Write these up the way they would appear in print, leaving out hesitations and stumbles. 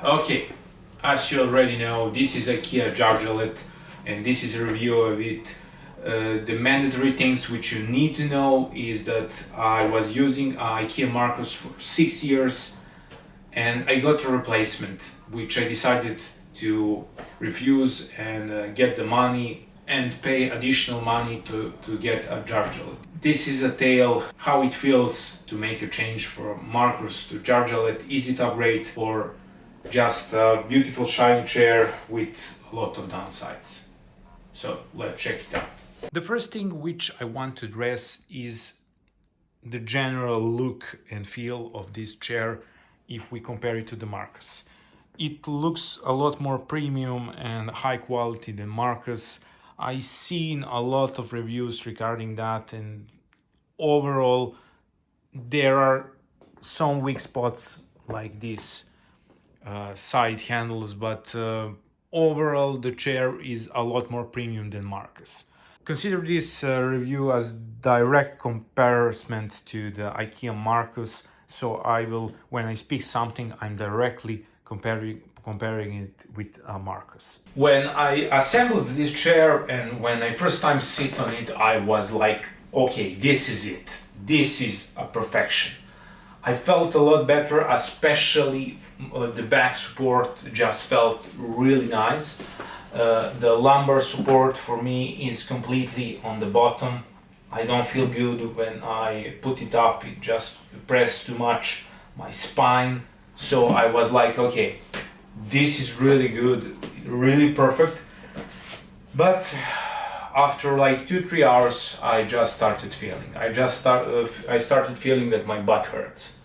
Okay, as you already know, this is IKEA JÄRVFJÄLLET and this is a review of it. The mandatory things which you need to know is that I was using IKEA Markus for 6 years and I got a replacement which I decided to refuse and get the money and pay additional money to get a JÄRVFJÄLLET. This is a tale how it feels to make a change from Markus to JÄRVFJÄLLET. Is it upgrade or just a beautiful shiny chair with a lot of downsides? So let's check it out. The first thing which I want to address is the general look and feel of this chair if we compare it to the Markus. It looks a lot more premium and high quality than Markus. I've seen a lot of reviews regarding that, and overall there are some weak spots like this side handles, but overall the chair is a lot more premium than Markus. Consider this review as direct comparison to the IKEA Markus, so I will, when I speak something, I'm directly comparing it with Markus. When I assembled this chair and when I first time sit on it, I was like, okay, this is it. This is a perfection. I felt a lot better, especially the back support just felt really nice. The lumbar support for me is completely on the bottom. I don't feel good when I put it up, it just pressed too much my spine. So I was like, okay, this is really good, really perfect. But after like 2-3 hours, I just started feeling. I started feeling that my butt hurts.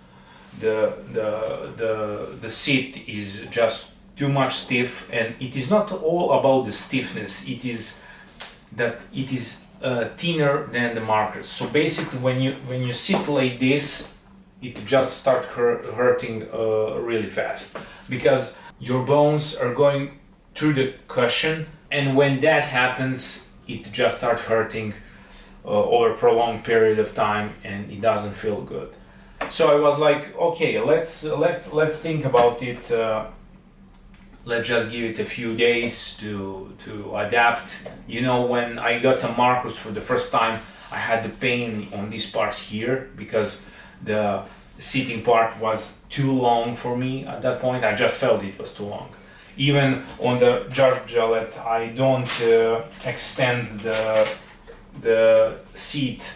The seat is just too much stiff, and it is not all about the stiffness. It is that it is thinner than the Markus. So basically, when you sit like this, it just starts hurting really fast because your bones are going through the cushion, and when that happens, it just starts hurting over a prolonged period of time, and it doesn't feel good. So I was like, okay, let's think about it. Let's just give it a few days to adapt. You know, when I got a Markus for the first time, I had the pain on this part here because the seating part was too long for me at that point. I just felt it was too long. Even on the JÄRVFJÄLLET, I don't extend the seat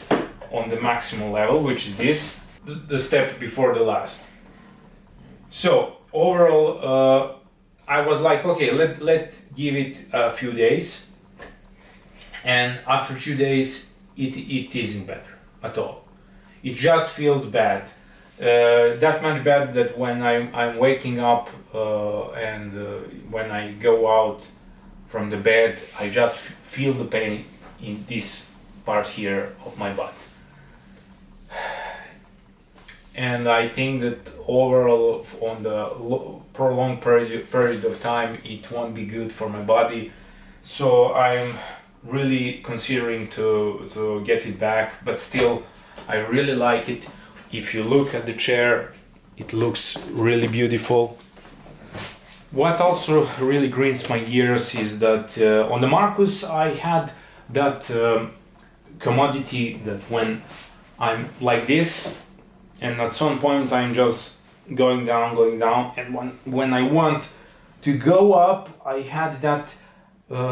on the maximum level, which is this, the step before the last. So overall, I was like, okay, let give it a few days, and after a few days, it isn't better at all. It just feels bad. That much bad that when I'm waking up and when I go out from the bed, I just feel the pain in this part here of my butt. And I think that overall on the prolonged period of time, it won't be good for my body. So I'm really considering to get it back, but still I really like it. If you look at the chair, it looks really beautiful. What also really grinds my gears is that on the Markus I had that commodity that when I'm like this and at some point I'm just going down, and when I want to go up, I had that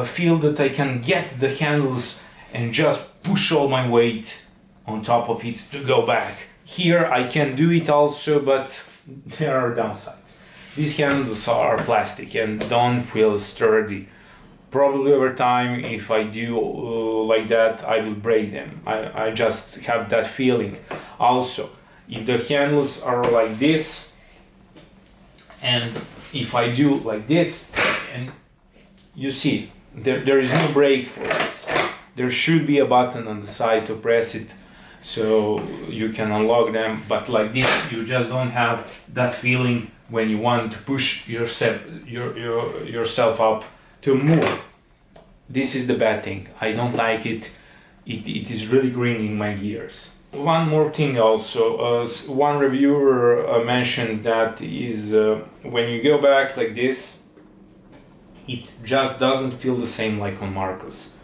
feel that I can get the handles and just push all my weight on top of it to go back. Here I can do it also, but there are downsides. These handles are plastic and don't feel sturdy. Probably over time, if I do like that, I will break them. I just have that feeling. Also, if the handles are like this, and if I do like this, and you see, there is no brake for this. There should be a button on the side to press it, so you can unlock them, but like this you just don't have that feeling when you want to push yourself up to move. This is the bad thing. I don't like it. It is really grinding my gears. One more thing also, one reviewer mentioned that is when you go back like this, it just doesn't feel the same like on Markus.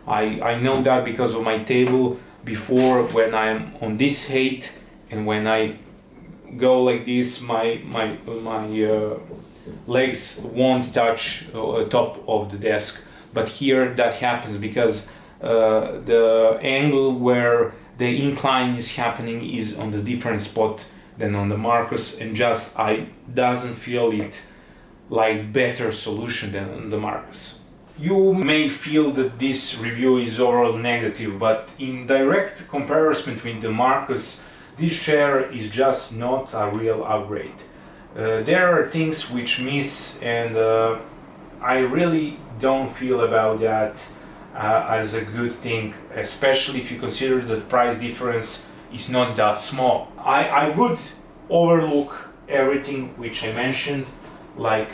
I know that because of my table before, when I'm on this height and when I go like this, my legs won't touch top of the desk. But here that happens because the angle where the incline is happening is on the different spot than on the Markus, and just I doesn't feel it like better solution than on the Markus. You may feel that this review is overall negative, but in direct comparison between the Markus, this chair is just not a real upgrade. There are things which miss, and I really don't feel about that as a good thing, especially if you consider that the price difference is not that small. I would overlook everything which I mentioned, like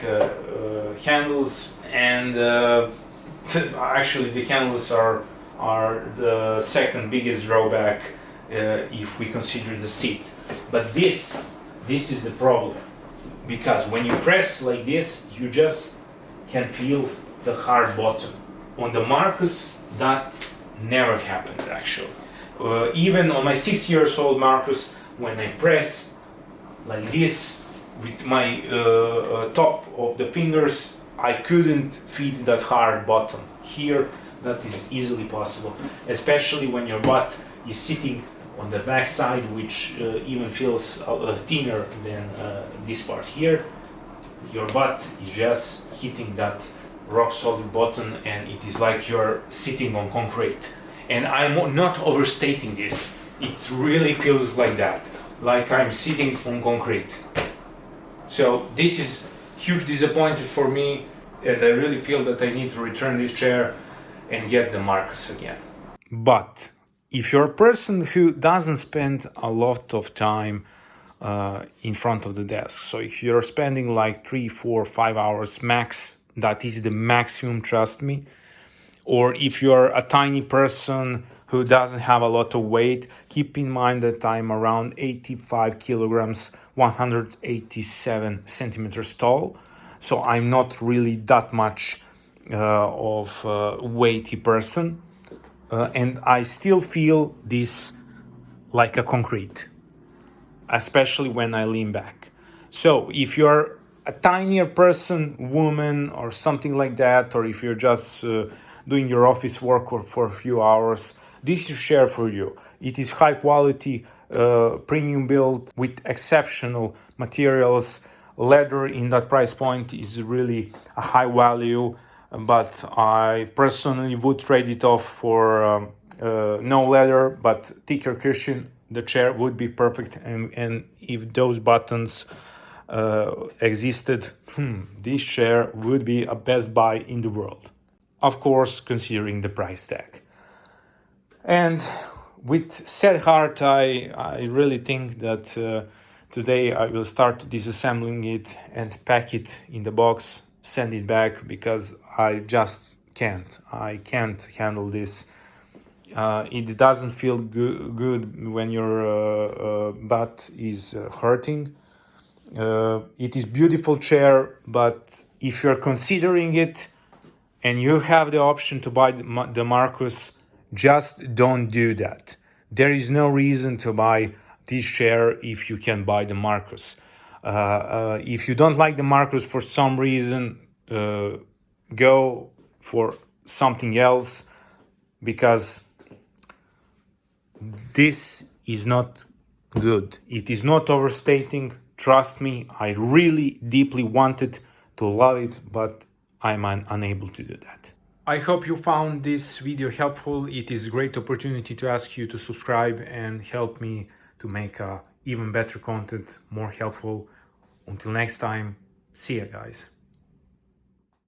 handles, and actually the handles are the second biggest drawback if we consider the seat. But this is the problem, because when you press like this, you just can feel the hard bottom. On the Markus, that never happened actually. Even on my 6 years old Markus, when I press like this with my top of the fingers, I couldn't feel that hard bottom. Here, that is easily possible, especially when your butt is sitting on the back side, which even feels thinner than this part here. Your butt is just hitting that rock solid bottom, and it is like you're sitting on concrete. And I'm not overstating this, it really feels like that, like I'm sitting on concrete. So this is huge disappointment for me, and I really feel that I need to return this chair and get the Markus again. But if you're a person who doesn't spend a lot of time in front of the desk, so if you're spending like 3, 4, 5 hours max, that is the maximum, trust me. Or if you're a tiny person who doesn't have a lot of weight, keep in mind that I'm around 85 kilograms, 187 centimeters tall. So I'm not really that much of a weighty person. And I still feel this like a concrete, especially when I lean back. So if you're a tinier person, woman or something like that, or if you're just doing your office work for a few hours, this is chair for you. It is high quality, premium build with exceptional materials. Leather in that price point is really a high value, but I personally would trade it off for no leather but thicker cushion. The chair would be perfect, and if those buttons existed, this chair would be a best buy in the world. Of course, considering the price tag. And with sad heart, I really think that today I will start disassembling it and pack it in the box, send it back, because I just can't. I can't handle this. It doesn't feel good when your butt is hurting. It is beautiful chair, but if you're considering it and you have the option to buy the Markus, just don't do that. There is no reason to buy this chair if you can buy the Markus. If you don't like the Markus for some reason, go for something else, because this is not good. It is not overstating. Trust me, I really deeply wanted to love it, but I'm unable to do that. I hope you found this video helpful. It is a great opportunity to ask you to subscribe and help me to make even better content, more helpful. Until next time, see ya guys.